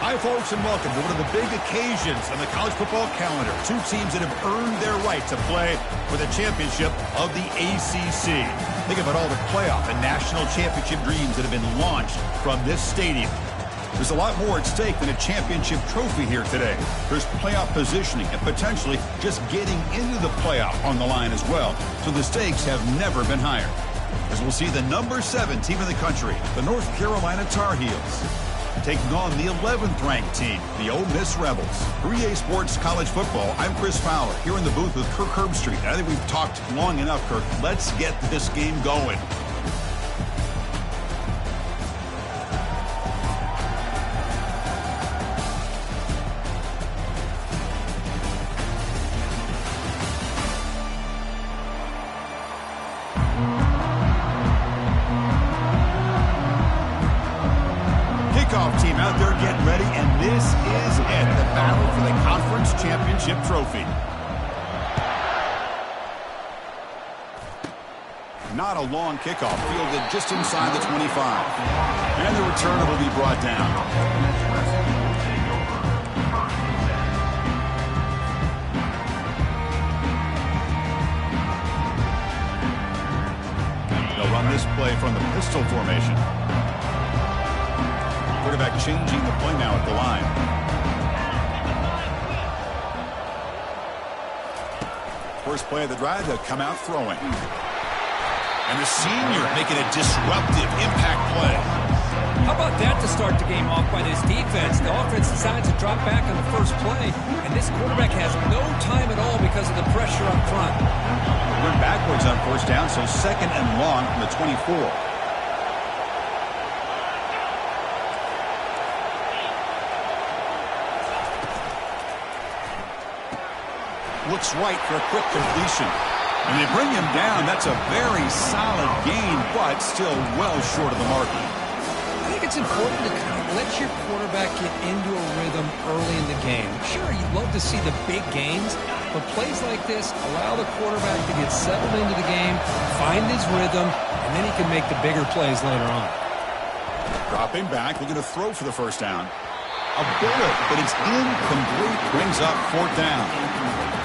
Hi, folks, and welcome to one of the big occasions on the college football calendar. Two teams that have earned their right to play for the championship of the ACC. Think about all the playoff and national championship dreams that have been launched from this stadium. There's a lot more at stake than a championship trophy here today. There's playoff positioning and potentially just getting into the playoff on the line as well. So the stakes have never been higher. As we'll see the number 7 team in the country, the North Carolina Tar Heels, taking on the 11th ranked team, the Ole Miss Rebels. 3A Sports College Football, I'm Chris Fowler, here in the booth with Kirk Herbstreit. I think we've talked long enough, Kirk. Let's get this game going. Team out there getting ready, and this is it, the battle for the conference championship trophy. Not a long kickoff, fielded just inside the 25. And the returner will be brought down. They'll run this play from the pistol formation. Quarterback changing the play now at the line. First play of the drive, they'll come out throwing. And the senior making a disruptive impact play. How about that to start the game off by this defense? The offense decides to drop back on the first play, and this quarterback has no time at all because of the pressure up front. Went backwards on first down, so second and long from the 24. Looks right for a quick completion. And they bring him down. That's a very solid gain, but still well short of the mark. I think it's important to kind of let your quarterback get into a rhythm early in the game. Sure, you'd love to see the big gains, but plays like this allow the quarterback to get settled into the game, find his rhythm, and then he can make the bigger plays later on. Dropping back, looking to throw for the first down. A bullet, but it's incomplete. Brings up fourth down.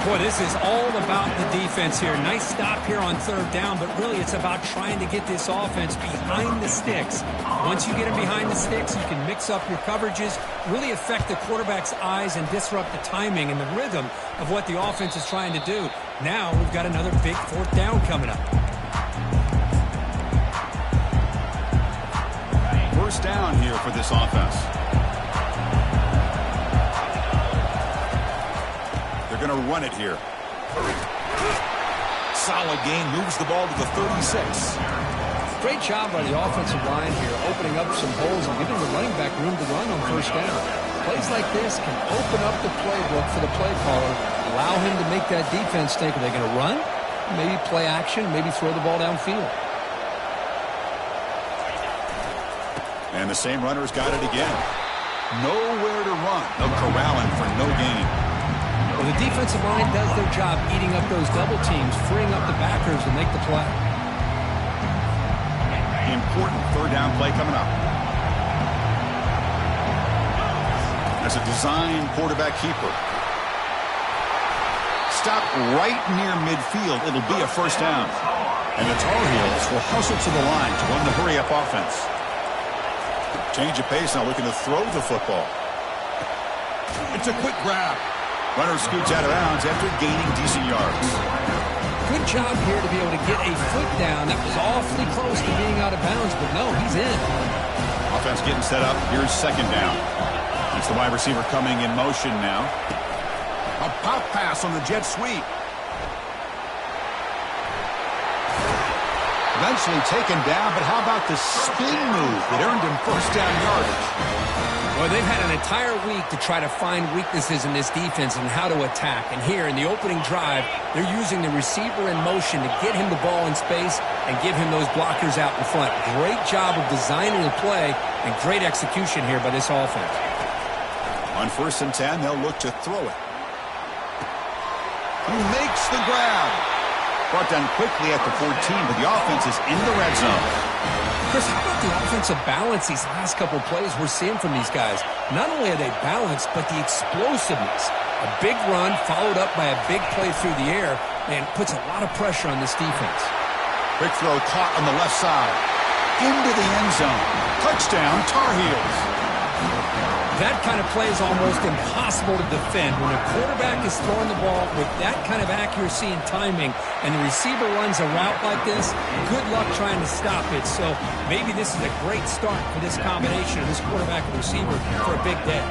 Boy, this is all about the defense here. Nice stop here on third down, but really it's about trying to get this offense behind the sticks. Once you get them behind the sticks, you can mix up your coverages, really affect the quarterback's eyes and disrupt the timing and the rhythm of what the offense is trying to do. Now we've got another big fourth down coming up. First down here for this offense. They're going to run it here. Solid gain, moves the ball to the 36. Great job by the offensive line here, opening up some holes and giving the running back room to run on first down. Plays like this can open up the playbook for the play caller, allow him to make that defense think, are they going to run? Maybe play action, maybe throw the ball downfield. And the same runner's got it again. Nowhere to run. They'll corral him for no gain. Well, the defensive line does their job eating up those double teams, freeing up the backers to make the play. Important third down play coming up. As a design quarterback keeper. Stop right near midfield. It'll be a first down. And the Tar Heels will hustle to the line to run the hurry-up offense. Change of pace now, looking to throw the football. It's a quick grab. Runner scoots out of bounds after gaining decent yards. Good job here to be able to get a foot down. That was awfully close to being out of bounds, but no, he's in. Offense getting set up. Here's second down. It's the wide receiver coming in motion now. A pop pass on the jet sweep. Eventually taken down, but how about the spin move that earned him first down yardage? Well, they've had an entire week to try to find weaknesses in this defense and how to attack. And here in the opening drive, they're using the receiver in motion to get him the ball in space and give him those blockers out in front. Great job of designing the play and great execution here by this offense. On first and 10, they'll look to throw it. He makes the grab. Brought down quickly at the 14, but the offense is in the red zone. Chris, how about the offensive balance these last couple of plays we're seeing from these guys? Not only are they balanced, but the explosiveness. A big run followed up by a big play through the air, and puts a lot of pressure on this defense. Quick throw caught on the left side. Into the end zone. Touchdown, Tar Heels. That kind of play is almost impossible to defend. When a quarterback is throwing the ball with that kind of accuracy and timing, and the receiver runs a route like this, good luck trying to stop it. So maybe this is a great start for this combination of this quarterback and receiver for a big day.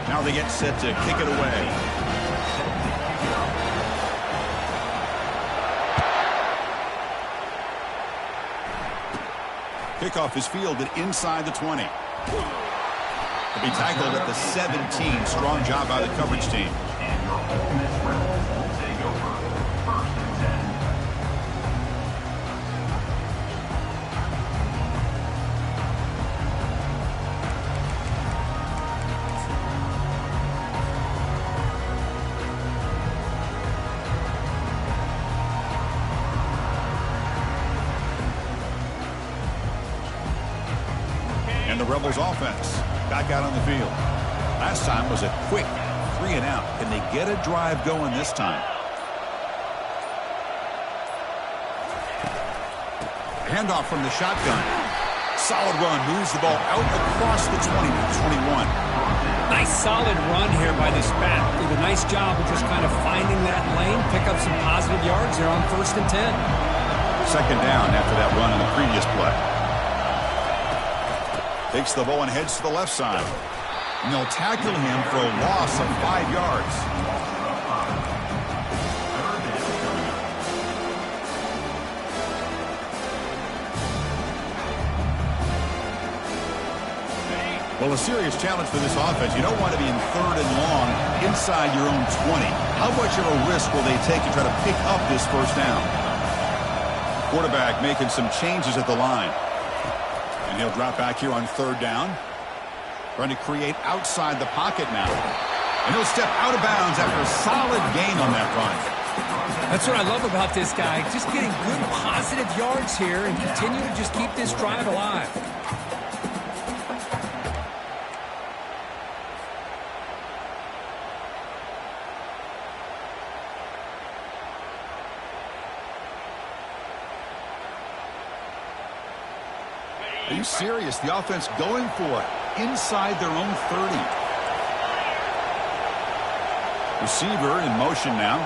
Now they get set to kick it away. Kickoff is fielded inside the 20. He'll be tackled at the 17. Strong job by the coverage team. And the Rebels offense back out on the field. Last time was a quick 3 and out. Can they get a drive going this time? Handoff from the shotgun. Solid run. Moves the ball out across the 20 to 21. Nice solid run here by this back. Did a nice job of just kind of finding that lane, pick up some positive yards there on 1st and 10. Second down after that run in the previous play. Takes the ball and heads to the left side. And they'll tackle him for a loss of 5 yards. Well, a serious challenge for this offense. You don't want to be in 3rd and long inside your own 20. How much of a risk will they take to try to pick up this first down? Quarterback making some changes at the line. And he'll drop back here on 3rd down. Trying to create outside the pocket now. And he'll step out of bounds after a solid gain on that run. That's what I love about this guy. Just getting good positive yards here and continue to just keep this drive alive. Are you serious? The offense going for it inside their own 30. Receiver in motion now.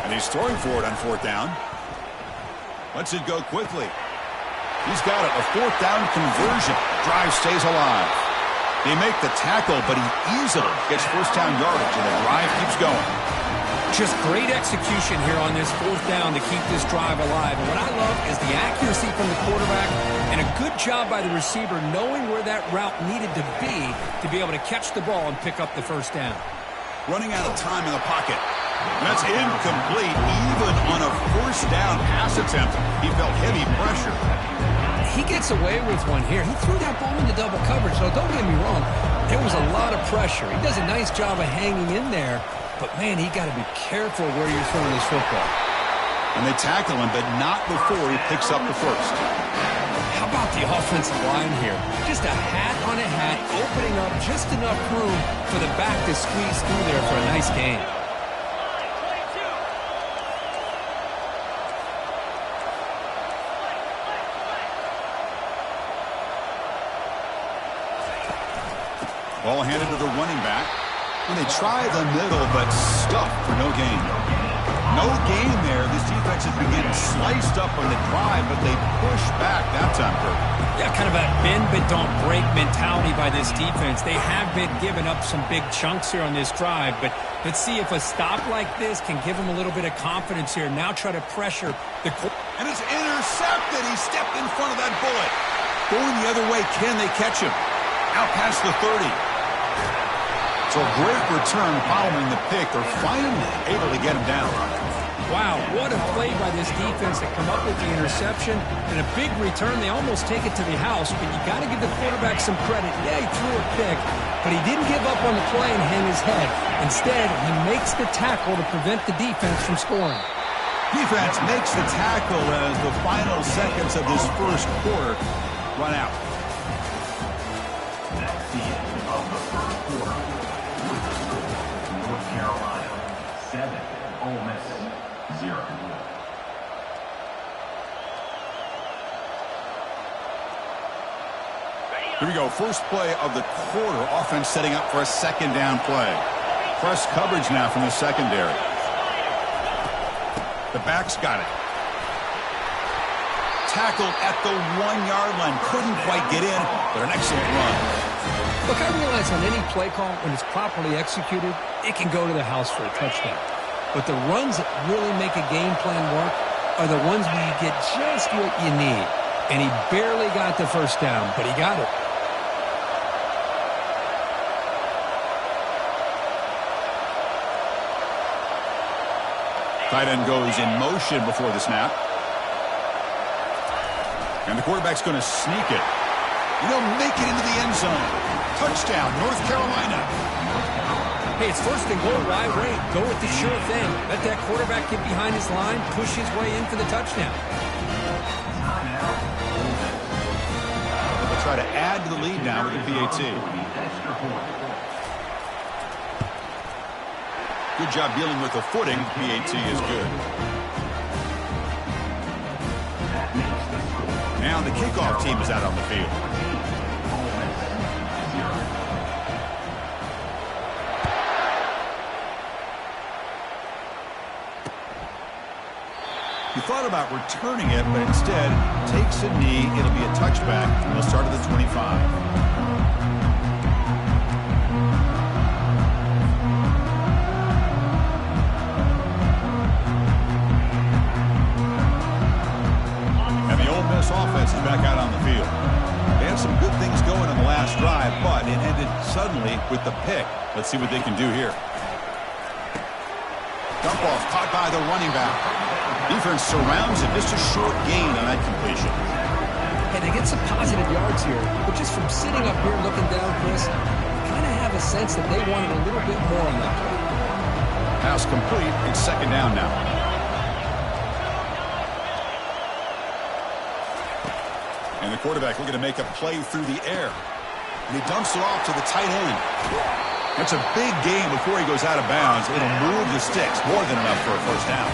And he's throwing for it on 4th down. Lets it go quickly. He's got it. A 4th down conversion. Drive stays alive. They make the tackle, but he easily gets 1st down yardage, and the drive keeps going. Just great execution here on this 4th down to keep this drive alive. And what I love is the accuracy from the quarterback and a good job by the receiver knowing where that route needed to be able to catch the ball and pick up the 1st down. Running out of time in the pocket. That's incomplete even on a 1st down pass attempt. He felt heavy pressure. He gets away with one here. He threw that ball into double coverage, so don't get me wrong. There was a lot of pressure. He does a nice job of hanging in there. But, man, he got to be careful where you're throwing this football. And they tackle him, but not before he picks up the 1st. How about the offensive line here? Just a hat on a hat, opening up just enough room for the back to squeeze through there for a nice gain. Ball handed to the running back. And they try the middle, but stuck for no gain. No gain there. This defense has been getting sliced up on the drive, but they push back that time, Kurt. Yeah, kind of a bend but don't break mentality by this defense. They have been giving up some big chunks here on this drive, but let's see if a stop like this can give them a little bit of confidence here. Now try to pressure the... And it's intercepted. He stepped in front of that bullet. Going the other way, can they catch him? Out past the 30. So great return following the pick. They're finally able to get him down. Wow, what a play by this defense to come up with the interception and a big return. They almost take it to the house, but you got to give the quarterback some credit. Yeah, he threw a pick, but he didn't give up on the play and hang his head. Instead, he makes the tackle to prevent the defense from scoring. Defense makes the tackle as the final seconds of this first quarter run out. That's the end of the first quarter. With the score, North Carolina 7, Ole Miss 0. Here we go. First play of the quarter. Offense setting up for a second down play. Press coverage now from the secondary. The back's got it. Tackled at the 1-yard line. Couldn't quite get in, but an excellent run. Look, I realize on any play call, when it's properly executed, it can go to the house for a touchdown. But the runs that really make a game plan work are the ones where you get just what you need. And he barely got the first down, but he got it. Tight end goes in motion before the snap. And the quarterback's going to sneak it. And he'll make it into the end zone. Touchdown, North Carolina. Hey, it's first and goal. Why wait? Go with the sure thing. Let that quarterback get behind his line, push his way in for the touchdown. They'll try to add to the lead now with the PAT. Good job dealing with the footing. PAT is good. Now the kickoff team is out on the field. He thought about returning it, but instead takes a knee. It'll be a touchback, and he'll start at the 25. Offense is back out on the field. They had some good things going in the last drive, but it ended suddenly with the pick. Let's see what they can do here. Dump off caught by the running back. Defense surrounds it. Just a short gain on that completion. Hey, they get some positive yards here, but just from sitting up here looking down, Chris, you kind of have a sense that they wanted a little bit more on that play. Pass complete. It's second down now. And the quarterback looking to make a play through the air. And he dumps it off to the tight end. That's a big gain before he goes out of bounds. It'll move the sticks. More than enough for a first down.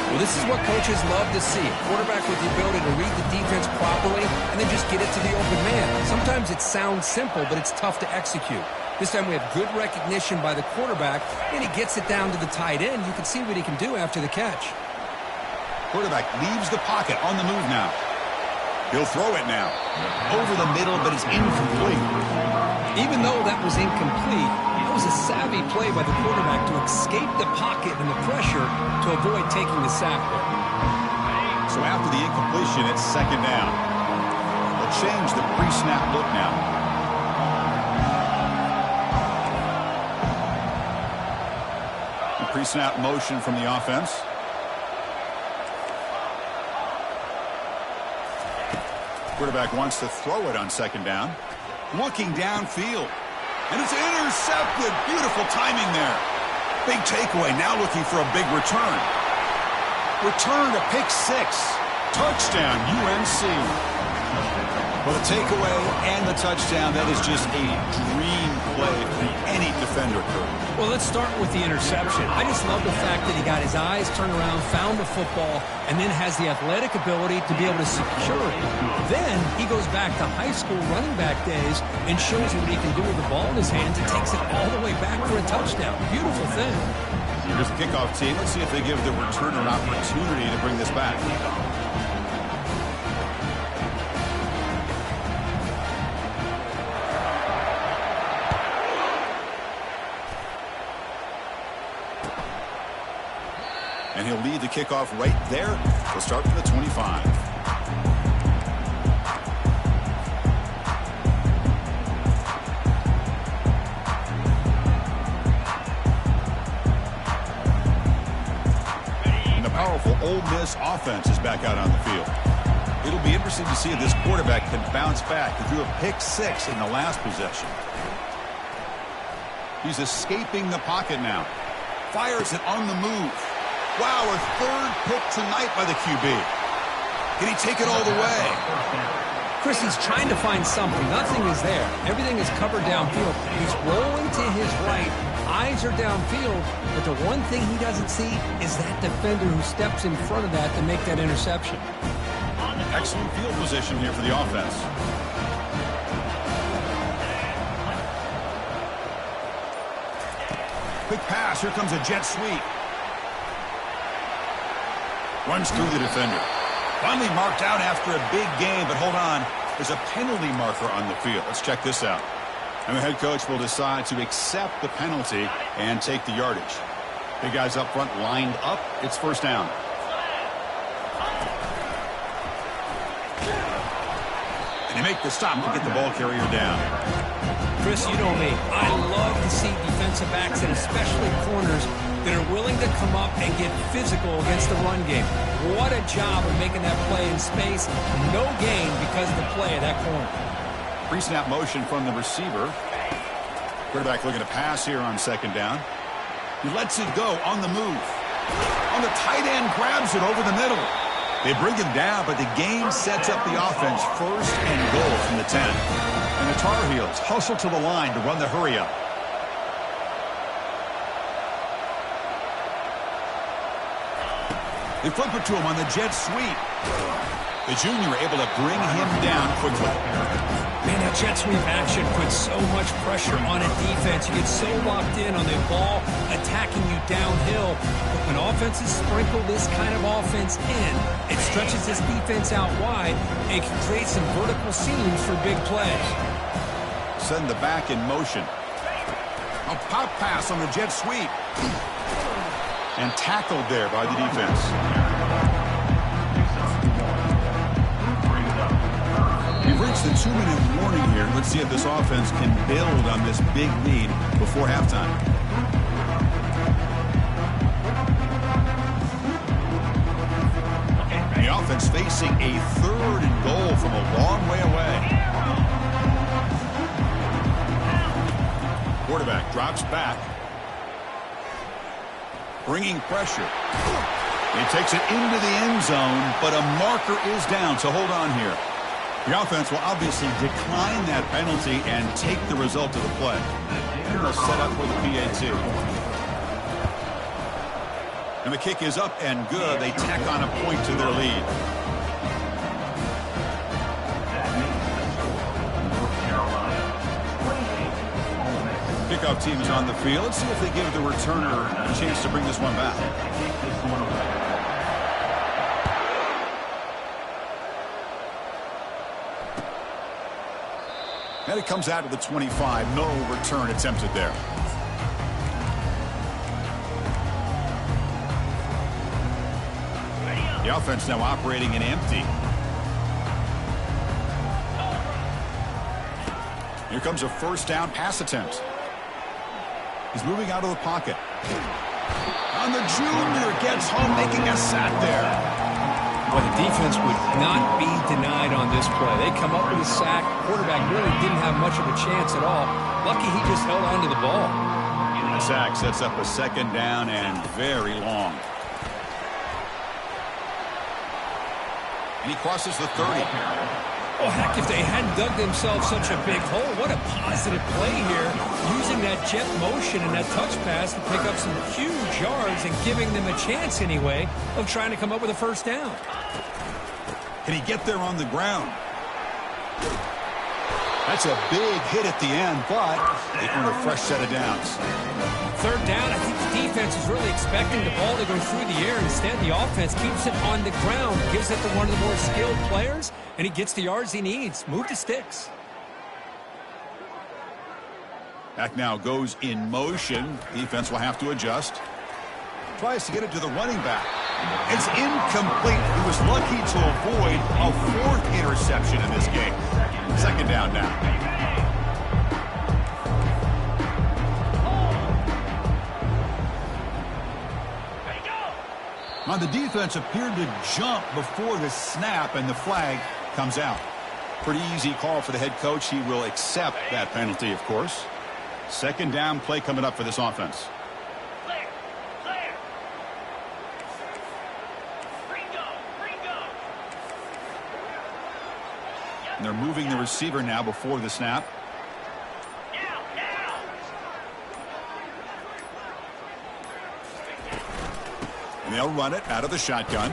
Well, this is what coaches love to see. A quarterback with the ability to read the defense properly and then just get it to the open man. Sometimes it sounds simple, but it's tough to execute. This time we have good recognition by the quarterback, and he gets it down to the tight end. You can see what he can do after the catch. Quarterback leaves the pocket on the move now. He'll throw it now. Over the middle, but it's incomplete. Even though that was incomplete, that was a savvy play by the quarterback to escape the pocket and the pressure to avoid taking the sack there. So after the incompletion, it's second down. They'll change the pre-snap look now. The pre-snap motion from the offense. Quarterback wants to throw it on second down. Looking downfield. And it's intercepted. Beautiful timing there. Big takeaway. Now looking for a big return. Return to pick six. Touchdown, UNC. Well, the takeaway and the touchdown, that is just a dream play for any defender could. Well, let's start with the interception. I just love the fact that he got his eyes turned around, found the football, and then has the athletic ability to be able to secure it. Then he goes back to high school running back days and shows what he can do with the ball in his hands and takes it all the way back for a touchdown. Beautiful thing. Here's the kickoff team. Let's see if they give the returner an opportunity to bring this back. And he'll lead the kickoff right there. We'll start from the 25. Ole Miss offense is back out on the field. It'll be interesting to see if this quarterback can bounce back. He threw a pick-6 in the last possession. He's escaping the pocket now. Fires it on the move. Wow, a third pick tonight by the QB. Can he take it all the way? Chris, he's trying to find something. Nothing is there. Everything is covered downfield. He's rolling to his right. Eyes are downfield. But the one thing he doesn't see is that defender who steps in front of that to make that interception. Excellent field position here for the offense. Quick pass. Here comes a jet sweep. Runs through the defender. Finally marked out after a big game, but hold on. There's a penalty marker on the field. Let's check this out. And the head coach will decide to accept the penalty and take the yardage. Big guys up front lined up. It's first down. And they make the stop to get the ball carrier down. Chris, you know me. I love to see defensive backs and especially corners that are willing to come up and get physical against the run game. What a job of making that play in space. No gain because of the play of that corner. Pre-snap motion from the receiver. Quarterback looking to pass here on second down. He lets it go on the move. On the tight end, grabs it over the middle. They bring him down, but the game sets up the offense first and goal from the 10. And the Tar Heels hustle to the line to run the hurry-up. They flip it to him on the jet sweep. The junior able to bring him down quickly. Man, that jet sweep action puts so much pressure on a defense. You get so locked in on the ball attacking you downhill. But when offenses sprinkle this kind of offense in, it stretches this defense out wide and can create some vertical seams for big plays. Send the back in motion. A pop pass on the jet sweep. And tackled there by the defense. We've reached the 2-minute warning here. Let's see if this offense can build on this big lead before halftime. The offense facing a third and goal from a long way away. Quarterback drops back. Bringing pressure. He takes it into the end zone, but a marker is down, so hold on here. The offense will obviously decline that penalty and take the result of the play. And they'll set up for the PAT. And the kick is up and good. They tack on a point to their lead. Kickoff team is on the field. Let's see if they give the returner a chance to bring this one back. And it comes out of the 25. No return attempted there. The offense now operating in empty. Here comes a first down pass attempt. He's moving out of the pocket. And the junior gets home, making a sack there. Well, the defense would not be denied on this play. They come up with a sack. Quarterback really didn't have much of a chance at all. Lucky he just held on to the ball. The sack sets up a second down and very long. And he crosses the 30. Oh, heck, if they hadn't dug themselves such a big hole, what a positive play here, using that jet motion and that touch pass to pick up some huge yards and giving them a chance anyway of trying to come up with a first down. Can he get there on the ground? That's a big hit at the end, but they earn a fresh set of downs. Third down, I think the defense is really expecting the ball to go through the air. Instead, the offense keeps it on the ground, gives it to one of the more skilled players, and he gets the yards he needs. Move the sticks. Back now goes in motion. Defense will have to adjust. Tries to get it to the running back. It's incomplete. He was lucky to avoid a fourth interception in this game. Second down now. Now, the defense appeared to jump before the snap, and the flag comes out. Pretty easy call for the head coach. He will accept that penalty, of course. Second down play coming up for this offense. Clear. Clear. Ringo. And they're moving the receiver now before the snap. Now. And they'll run it out of the shotgun.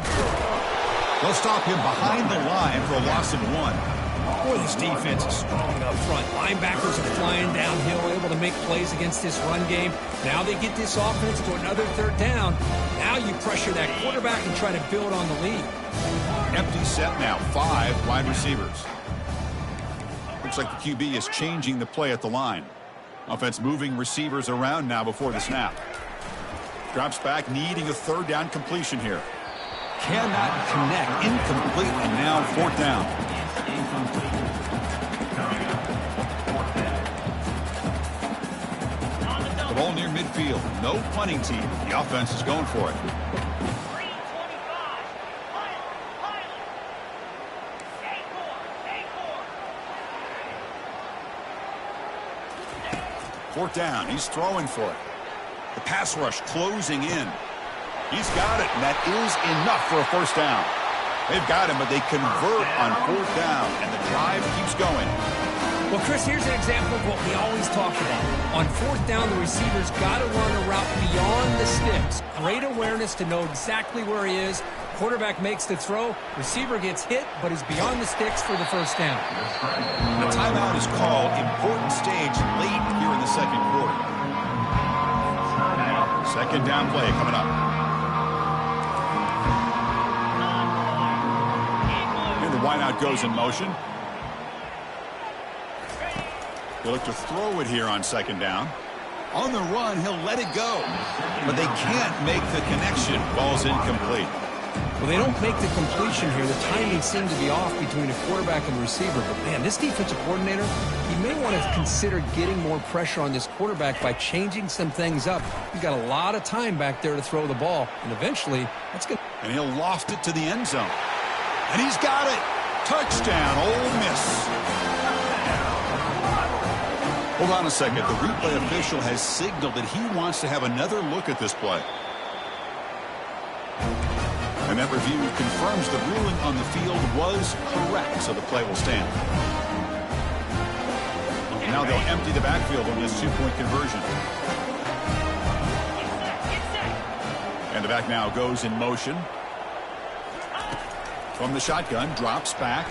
They'll stop him behind the line for a loss of 1. Boy, this defense is strong up front. Linebackers are flying downhill, able to make plays against this run game. Now they get this offense to another third down. Now you pressure that quarterback and try to build on the lead. Empty set now, 5 wide receivers. Looks like the QB is changing the play at the line. Offense moving receivers around now before the snap. Drops back, needing a third down completion here. Cannot connect, incomplete, and now fourth down. The ball near midfield. No punting team. The offense is going for it. 4th down. He's throwing for it. The pass rush closing in. He's got it, and that is enough for a first down. They've got him, but they convert on 4th down, and the drive keeps going. Well, Chris, here's an example of what we always talk about. On 4th down, the receiver's got to run a route beyond the sticks. Great awareness to know exactly where he is. Quarterback makes the throw. Receiver gets hit, but is beyond the sticks for the first down. A timeout is called. Important stage late here in the second quarter. Second down play coming up. And the wideout goes in motion. They look to throw it here on second down. On the run, he'll let it go. But they can't make the connection. Ball's incomplete. Well, they don't make the completion here. The timing seemed to be off between a quarterback and receiver. But, man, this defensive coordinator, he may want to consider getting more pressure on this quarterback by changing some things up. He's got a lot of time back there to throw the ball. And eventually, that's good. And he'll loft it to the end zone. And he's got it. Touchdown, Ole Miss. Hold on a second. The replay official has signaled that he wants to have another look at this play. And that review confirms the ruling on the field was correct, so the play will stand. Now they'll empty the backfield on this 2-point conversion. And the back now goes in motion. From the shotgun, drops back.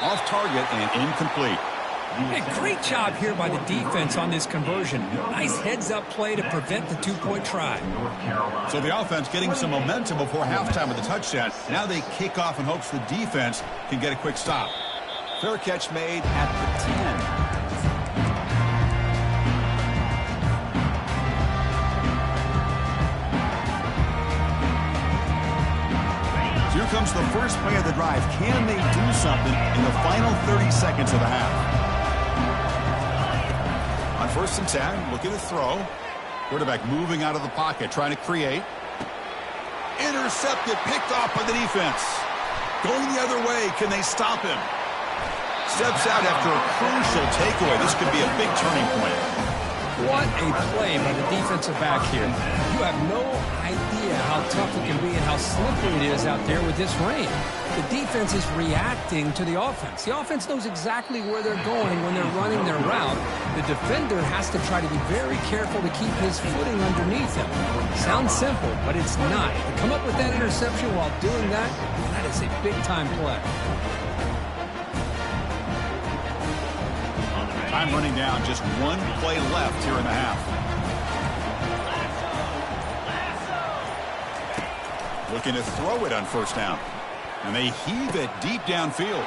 Off target and incomplete. Hey, great job here by the defense on this conversion. Nice heads-up play to prevent the 2-point try. So the offense getting some momentum before halftime with the touchdown. Now they kick off in hopes the defense can get a quick stop. Fair catch made at the 10. Here comes the first play of the drive. Can they do something in the final 30 seconds of the half? On 1st and 10, looking to throw. Quarterback moving out of the pocket, trying to create. Intercepted, picked off by the defense. Going the other way, can they stop him? Steps out after a crucial takeaway. This could be a big turning point. What a play by the defensive back here. You have no idea how tough it can be and how slippery it is out there with this rain. The defense is reacting to the offense. The offense knows exactly where they're going when they're running their route. The defender has to try to be very careful to keep his footing underneath him. Sounds simple, but it's not. To come up with that interception while doing that, that is a big-time play. Time running down, just one play left here in the half. Looking to throw it on 1st down. And they heave it deep downfield.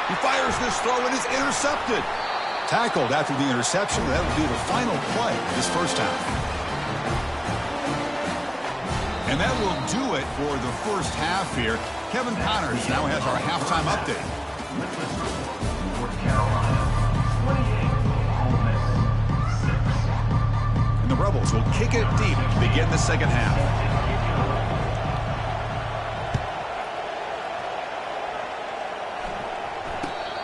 He fires this throw and is intercepted. Tackled after the interception. That will be the final play this first half. And that will do it for the first half here. Kevin Connors now has our halftime update. North Carolina, 28, Ole Miss 6. And the Rebels will kick it deep to begin the second half.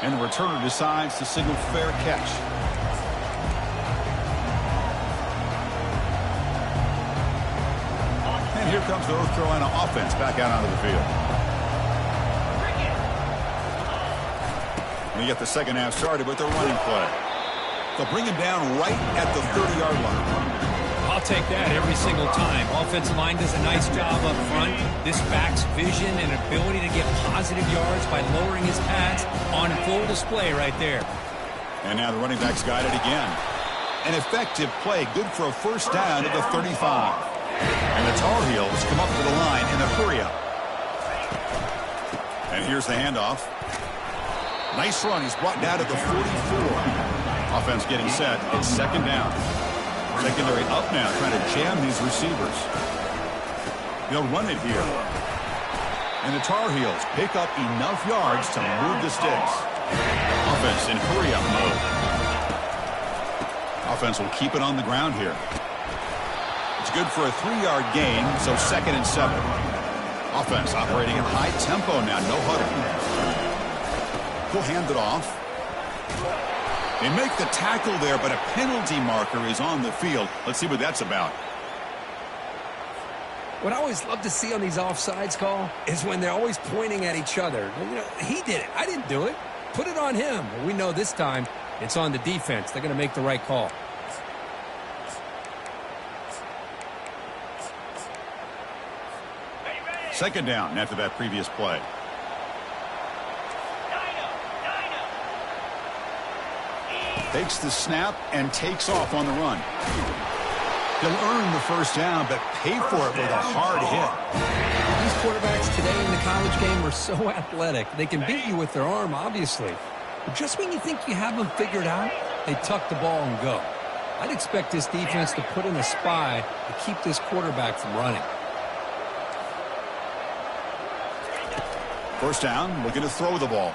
And the returner decides to signal fair catch. And here comes the North Carolina offense back out onto the field. We get the second half started with their running play. They'll bring him down right at the 30-yard line. I'll take that every single time. Offensive line does a nice job up front. This back's vision and ability to get positive yards by lowering his pads on full display right there. And now the running back's got it again. An effective play, good for a first down at the 35. And the Tar Heels come up to the line in a hurry-up. And here's the handoff. Nice run. He's brought down to the 44. Offense getting set. It's second down. Secondary up now, trying to jam these receivers. They'll run it here. And the Tar Heels pick up enough yards to move the sticks. Offense in hurry-up mode. Offense will keep it on the ground here. It's good for a 3-yard gain, so second and 7. Offense operating in high tempo now, no huddle. He'll hand it off. They make the tackle there, but a penalty marker is on the field. Let's see what that's about. What I always love to see on these offsides call is when they're always pointing at each other. You know, he did it. I didn't do it. Put it on him. Well, we know this time it's on the defense. They're going to make the right call. Second down after that previous play. Takes the snap and takes off on the run. He'll earn the first down, but pay for it with a hard hit. These quarterbacks today in the college game are so athletic. They can beat you with their arm, obviously. But just when you think you have them figured out, they tuck the ball and go. I'd expect this defense to put in a spy to keep this quarterback from running. First down, looking to throw the ball.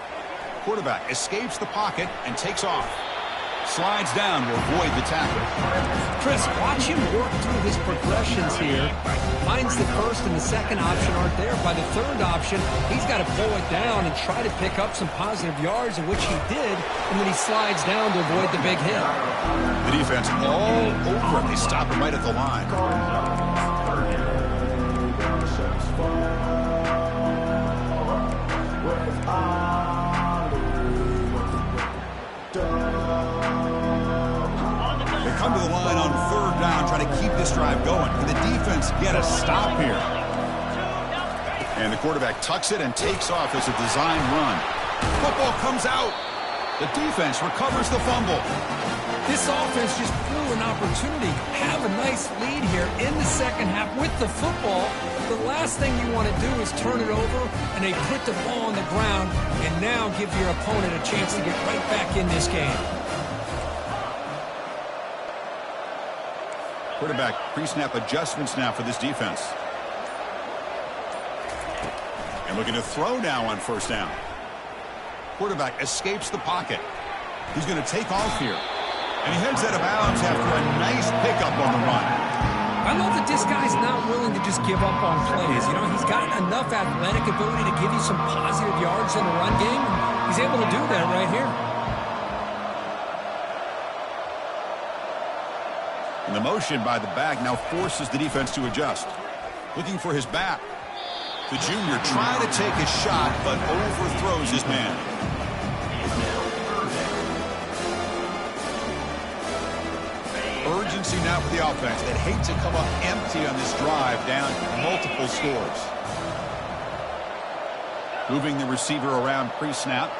Quarterback escapes the pocket and takes off. Slides down to avoid the tackle. Chris, watch him work through his progressions here. Finds the first and the second option aren't there. By the third option, he's got to pull it down and try to pick up some positive yards, in which he did, and then he slides down to avoid the big hit. The defense all over him. They stop him right at the line. Come to the line on third down, trying to keep this drive going. Can the defense get a stop here? And the quarterback tucks it and takes off as a design run. Football comes out. The defense recovers the fumble. This offense just blew an opportunity. Have a nice lead here in the second half with the football. The last thing you want to do is turn it over, and they put the ball on the ground and now give your opponent a chance to get right back in this game. Quarterback pre-snap adjustments now for this defense. And looking to throw now on first down. Quarterback escapes the pocket. He's going to take off here. And he heads out of bounds after a nice pickup on the run. I love that this guy's not willing to just give up on plays. You know, he's got enough athletic ability to give you some positive yards in the run game. He's able to do that right here. And the motion by the back now forces the defense to adjust. Looking for his back. The junior trying to take a shot, but overthrows his man. Urgency now for the offense. They'd hate to come up empty on this drive, down multiple scores. Moving the receiver around pre-snap.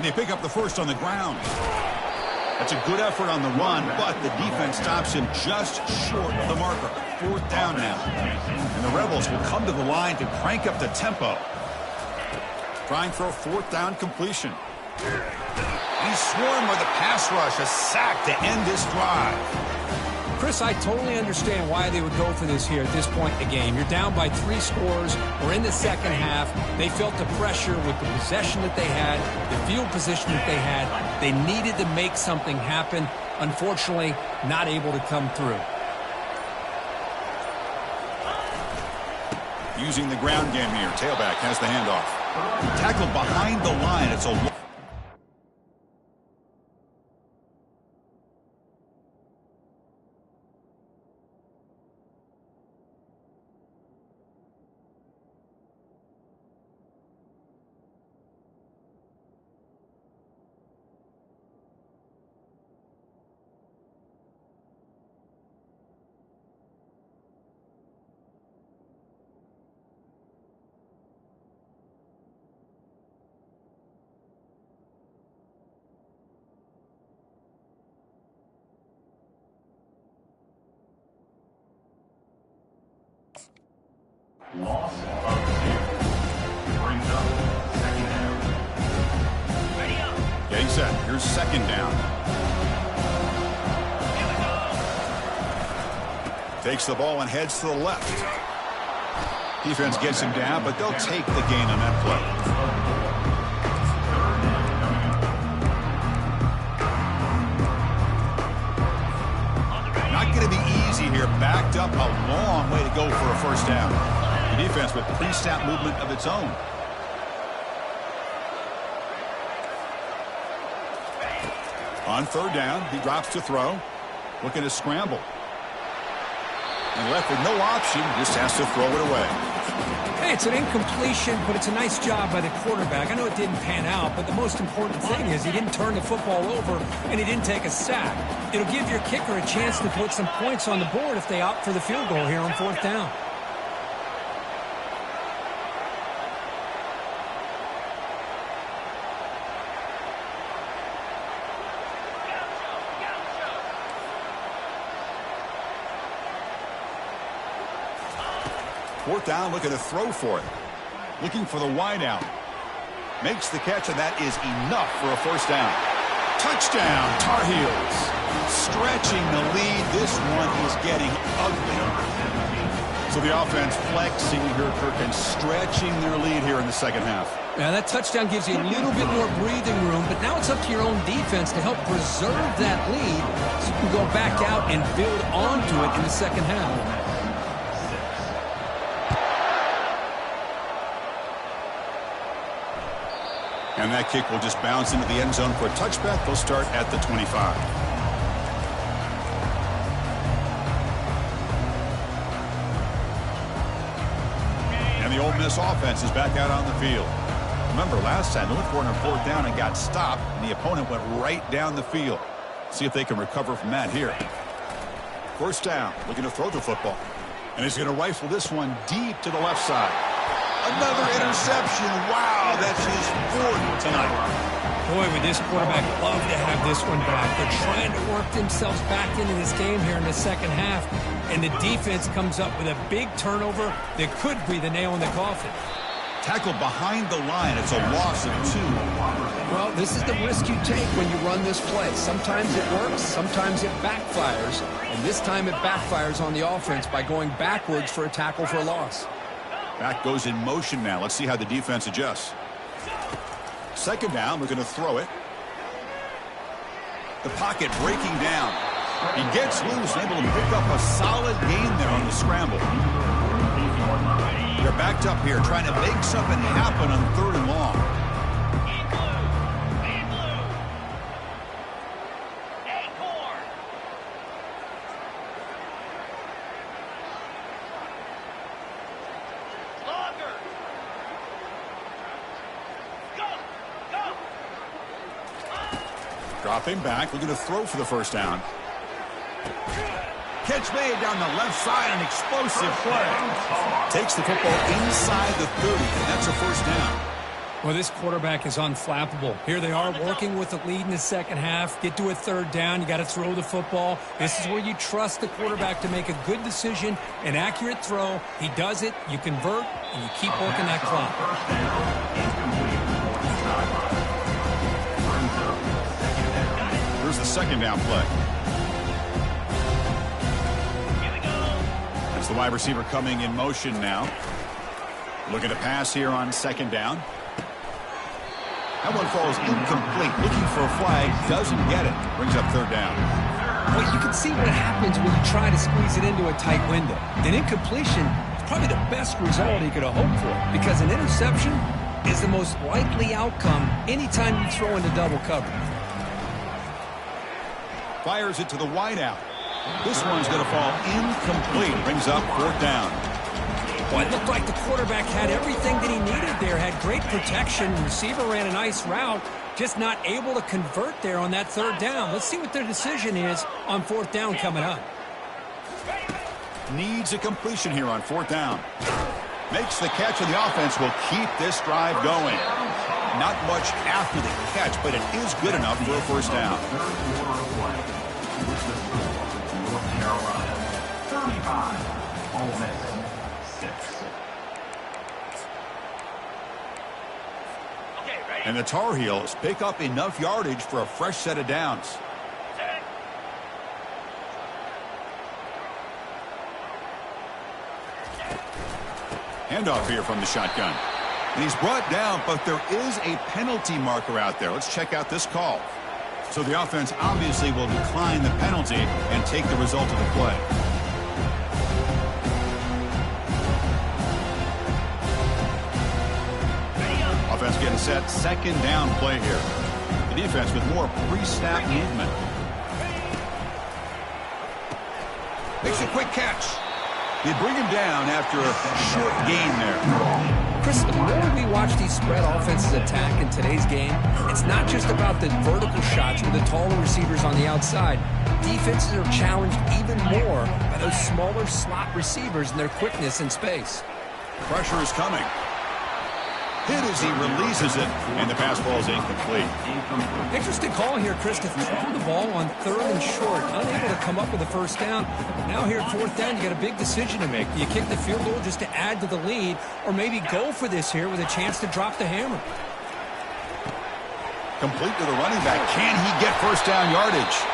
They pick up the first on the ground. That's a good effort on the run, but the defense stops him just short of the marker. Fourth down now. And the Rebels will come to the line to crank up the tempo. Trying for a fourth down completion. He's swarmed by the pass rush, a sack to end this drive. Chris, I totally understand why they would go for this here at this point in the game. You're down by 3 scores. We're in the second half. They felt the pressure with the possession that they had, the field position that they had. They needed to make something happen. Unfortunately, not able to come through. Using the ground game here. Tailback has the handoff. Tackled behind the line. It's a loss of 2. Brings up second down. Ready up. getting set. Here's second down. Here we go. Takes the ball and heads to the left. Defense gets him down, but they'll take the gain on that play. Not going to be easy here. Backed up a long way to go for a first down. The defense with pre-snap movement of its own. On third down, he drops to throw. Looking to scramble. And left with no option, just has to throw it away. Hey, it's an incompletion, but it's a nice job by the quarterback. I know it didn't pan out, but the most important thing is he didn't turn the football over and he didn't take a sack. It'll give your kicker a chance to put some points on the board if they opt for the field goal here on fourth down. Fourth down, looking to throw for it. Looking for the wide out. Makes the catch, and that is enough for a first down. Touchdown, Tar Heels. Stretching the lead. This one is getting ugly. So the offense flexing here, Kirk, and stretching their lead here in the second half. Yeah, that touchdown gives you a little bit more breathing room, but now it's up to your own defense to help preserve that lead so you can go back out and build onto it in the second half. And that kick will just bounce into the end zone for a touchback. They'll start at the 25. And the Ole Miss offense is back out on the field. Remember, last time they went for it on fourth down and got stopped, and the opponent went right down the field. See if they can recover from that here. First down, looking to throw the football. And he's going to rifle this one deep to the left side. Another interception. Wow, that's his fourth tonight. Boy, would this quarterback love to have this one back. They're trying to work themselves back into this game here in the second half, and the defense comes up with a big turnover that could be the nail in the coffin. Tackled behind the line. It's a loss of 2. Well, this is the risk you take when you run this play. Sometimes it works, sometimes it backfires, and this time it backfires on the offense by going backwards for a tackle for a loss. Back goes in motion now. Let's see how the defense adjusts. Second down, we're going to throw it. The pocket breaking down. He gets loose, able to pick up a solid gain there on the scramble. They're backed up here, trying to make something happen on third and long. Dropping back, looking to throw for the first down. Catch made down the left side, an explosive play. Takes the football inside the 30, and that's a first down. Well, this quarterback is unflappable. Here they are working with the lead in the second half. Get to a third down, you got to throw the football. This is where you trust the quarterback to make a good decision, an accurate throw. He does it, you convert, and you keep working that clock. Here's the second down play. That's the wide receiver coming in motion now. Looking to pass here on second down. That one falls incomplete. Looking for a flag. Doesn't get it. Brings up third down. Well, you can see what happens when you try to squeeze it into a tight window. An incompletion probably the best result he could have hoped for, because an interception is the most likely outcome anytime you throw into double coverage. Fires it to the wideout. This one's going to fall incomplete. Brings up 4th down. Well, it looked like the quarterback had everything that he needed there. Had great protection. Receiver ran a nice route. Just not able to convert there on that 3rd down. Let's see what their decision is on 4th down coming up. Needs a completion here on 4th down. Makes the catch, and the offense will keep this drive going. Not much after the catch, but it is good enough for a 1st down. North Carolina, 35, Ole Miss, 6. And the Tar Heels pick up enough yardage for a fresh set of downs. Handoff here from the shotgun. And he's brought down, but there is a penalty marker out there. Let's check out this call. So the offense obviously will decline the penalty and take the result of the play. Offense getting set, 2nd down play here. The defense with more pre-snap movement. Makes a quick catch. They bring him down after a short gain there. Chris, the more we watch these spread offenses attack in today's game, it's not just about the vertical shots with the taller receivers on the outside. Defenses are challenged even more by those smaller slot receivers and their quickness in space. Pressure is coming. Hit as he releases it, and the pass ball is incomplete. Interesting call here, Chris, to throw the ball on 3rd and short, unable to come up with a 1st down. Now here at 4th down, you got a big decision to make. Do you kick the field goal just to add to the lead, or maybe go for this here with a chance to drop the hammer? Complete to the running back. Can he get 1st down yardage?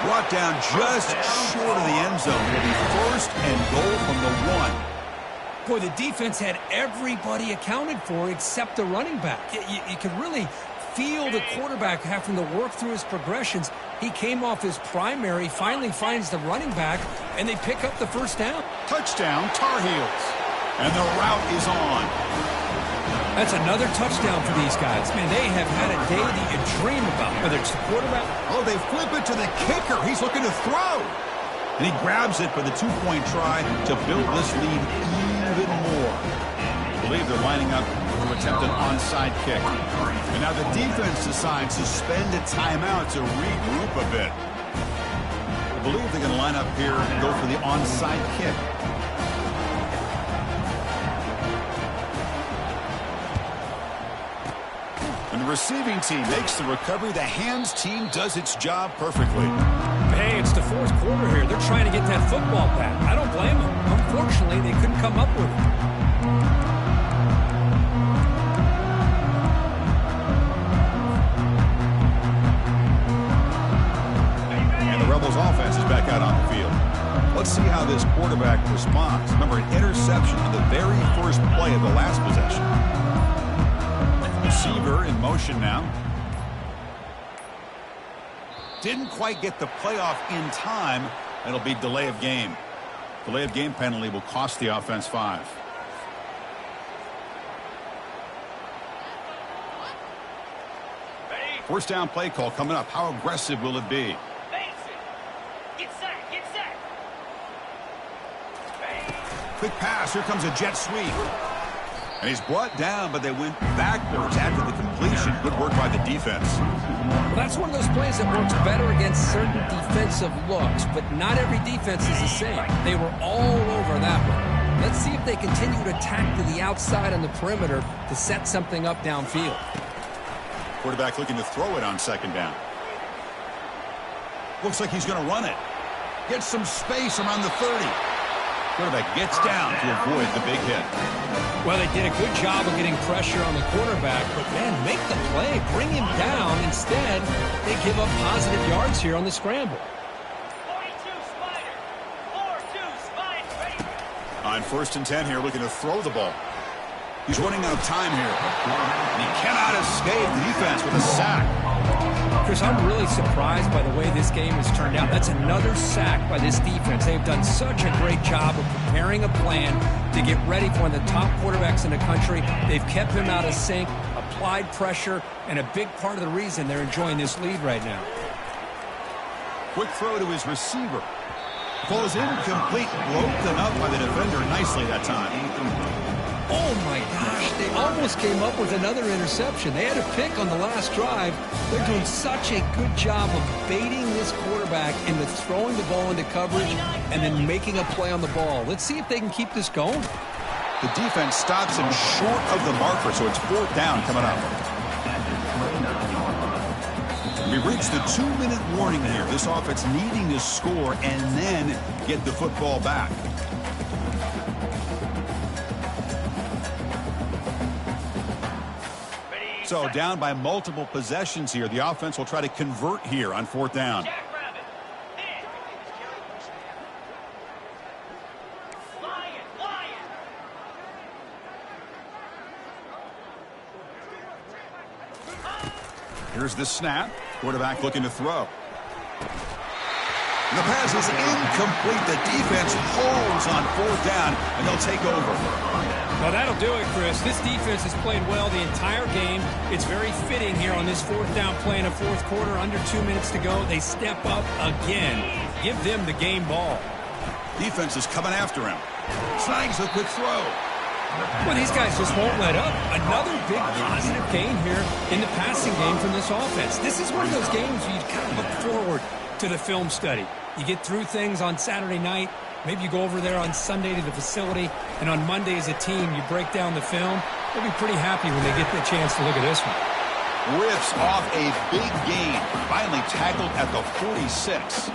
Brought down just short of the end zone. It'll be 1st and goal from the 1. Boy, the defense had everybody accounted for except the running back. You could really feel the quarterback having to work through his progressions. He came off his primary, finally finds the running back, and they pick up the 1st down. Touchdown, Tar Heels. And the route is on. That's another touchdown for these guys. Man, they have had a day that you dream about, whether it's the quarterback. Oh, they flip it to the kicker. He's looking to throw. And he grabs it for the 2-point try to build this lead even more. I believe they're lining up to attempt an onside kick. And now the defense decides to spend a timeout to regroup a bit. I believe they're going to line up here and go for the onside kick. And the receiving team makes the recovery. The hands team does its job perfectly. Hey, it's the 4th quarter here. They're trying to get that football back. I don't blame them. Unfortunately, they couldn't come up with it. And the Rebels offense is back out on the field. Let's see how this quarterback responds. Remember, an interception on the very first play of the last possession. Receiver in motion now. Didn't quite get the playoff in time. It'll be delay of game. Delay of game penalty will cost the offense 5. First down play call coming up. How aggressive will it be? Get set. Quick pass. Here comes a jet sweep. And he's brought down, but they went backwards after the completion. Good work by the defense. Well, that's one of those plays that works better against certain defensive looks, but not every defense is the same. They were all over that one. Let's see if they continue to attack to the outside on the perimeter to set something up downfield. Quarterback looking to throw it on 2nd down. Looks like he's going to run it. Gets some space around the 30. Quarterback gets down to avoid the big hit. Well, they did a good job of getting pressure on the quarterback, but man, make the play, bring him down. Instead, they give up positive yards here on the scramble. 42 Spider. 4-2 Spider. On 1st and 10 here, looking to throw the ball. He's running out of time here. And he cannot escape the defense with a sack. Chris, I'm really surprised by the way this game has turned out. That's another sack by this defense. They've done such a great job of preparing a plan to get ready for one of the top quarterbacks in the country. They've kept him out of sync, applied pressure, and a big part of the reason they're enjoying this lead right now. Quick throw to his receiver. Falls incomplete, broken up by the defender nicely that time. Oh my gosh, they almost came up with another interception. They had a pick on the last drive. They're doing such a good job of baiting this quarterback into throwing the ball into coverage and then making a play on the ball. Let's see if they can keep this going. The defense stops him short of the marker, so it's 4th down coming up. We reached the 2-minute warning here. This offense needing to score and then get the football back. So down by multiple possessions here. The offense will try to convert here on 4th down. Jackrabbit. Lion, lion. Here's the snap. Quarterback looking to throw. The pass is incomplete. The defense holds on 4th down, and they'll take over. Well, that'll do it, Chris. This defense has played well the entire game. It's very fitting here on this 4th down play in the 4th quarter. Under 2 minutes to go. They step up again. Give them the game ball. Defense is coming after him. Snags a quick throw. Well, these guys just won't let up. Another big positive gain here in the passing game from this offense. This is one of those games where you kind of look forward to the film study. You get through things on Saturday night. Maybe you go over there on Sunday to the facility, and on Monday as a team, you break down the film. They'll be pretty happy when they get the chance to look at this one. Rips off a big gain. Finally tackled at the 46.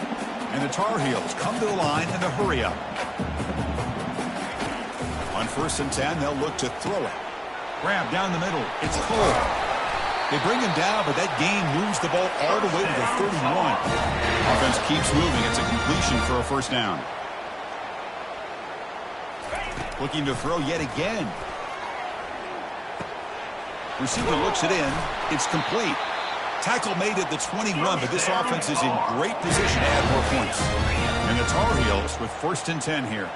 And the Tar Heels come to the line in a hurry up. On 1st and 10, they'll look to throw it. Grab down the middle. It's Cole. They bring him down, but that gain moves the ball all the way to the 31. Offense keeps moving. It's a completion for a 1st down. Looking to throw yet again. Receiver looks it in. It's complete. Tackle made at the 21, but this offense is in great position to add more points. And the Tar Heels with 1st and 10 here.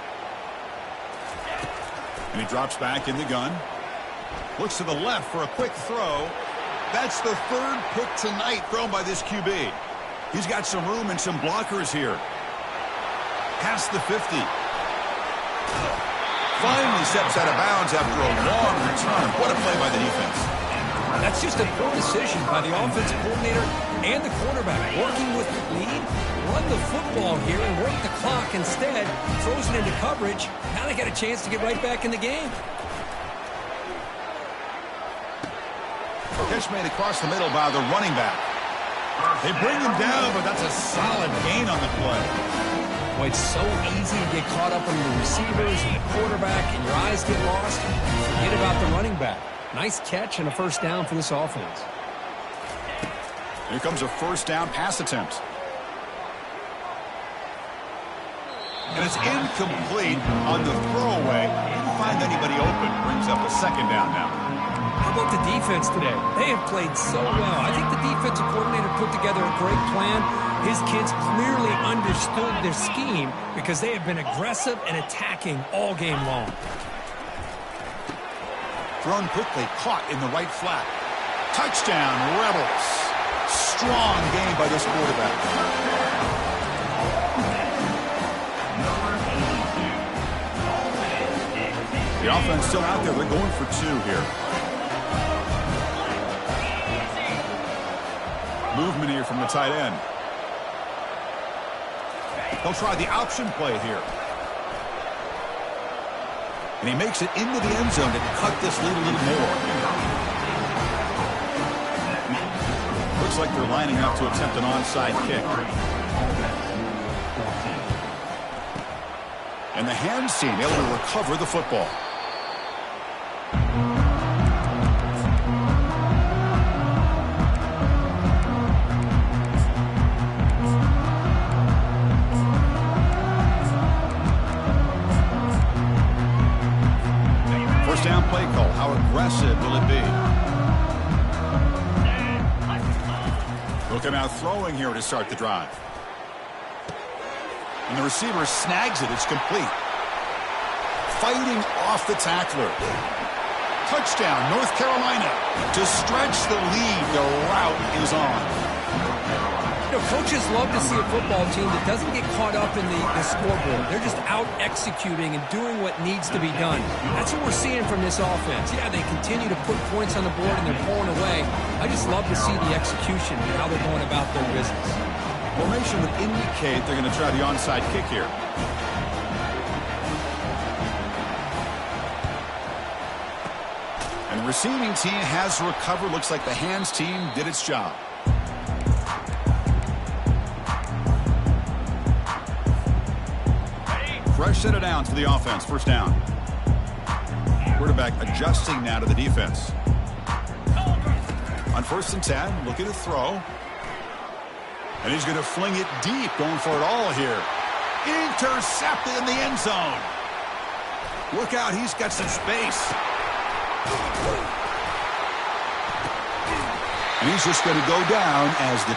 And he drops back in the gun. Looks to the left for a quick throw. That's the 3rd pick tonight thrown by this QB. He's got some room and some blockers here. Past the 50. Finally steps out of bounds after a long return. What a play by the defense. That's just a poor decision by the offensive coordinator and the quarterback. Working with the lead, run the football here and work the clock instead. Throws it into coverage. Now they got a chance to get right back in the game. Catch made across the middle by the running back. They bring him down, but that's a solid gain on the play. Boy, it's so easy to get caught up on the receivers and the quarterback, and your eyes get lost. Forget about the running back. Nice catch and a 1st down for this offense. Here comes a 1st down pass attempt. And it's incomplete on the throwaway. Didn't find anybody open. Brings up a 2nd down now. How about the defense today? They have played so well. I think the defensive coordinator put together a great plan. His kids clearly understood their scheme because they have been aggressive and attacking all game long. Thrown quickly, caught in the right flat. Touchdown, Rebels. Strong game by this quarterback. The offense still out there. They're going for 2 here. Movement here from the tight end. They'll try the option play here. And he makes it into the end zone to cut this lead a little more. Looks like they're lining up to attempt an onside kick. And the hands team able to recover the football. Down play call. How aggressive will it be? come out throwing here to start the drive. And the receiver snags it. It's complete. Fighting off the tackler. Touchdown, North Carolina. To stretch the lead, the route is on. You know, coaches love to see a football team that doesn't get caught up in the scoreboard. They're just out executing and doing what needs to be done. That's what we're seeing from this offense. Yeah, they continue to put points on the board and they're pulling away. I just love to see the execution and how they're going about their business. Formation would indicate they're going to try the onside kick here. And the receiving team has recovered. Looks like the hands team did its job. Fresh set of downs for the offense. First down. Quarterback adjusting now to the defense. On 1st and 10, looking to throw. And he's going to fling it deep, going for it all here. Intercepted in the end zone. Look out, he's got some space. And he's just going to go down as the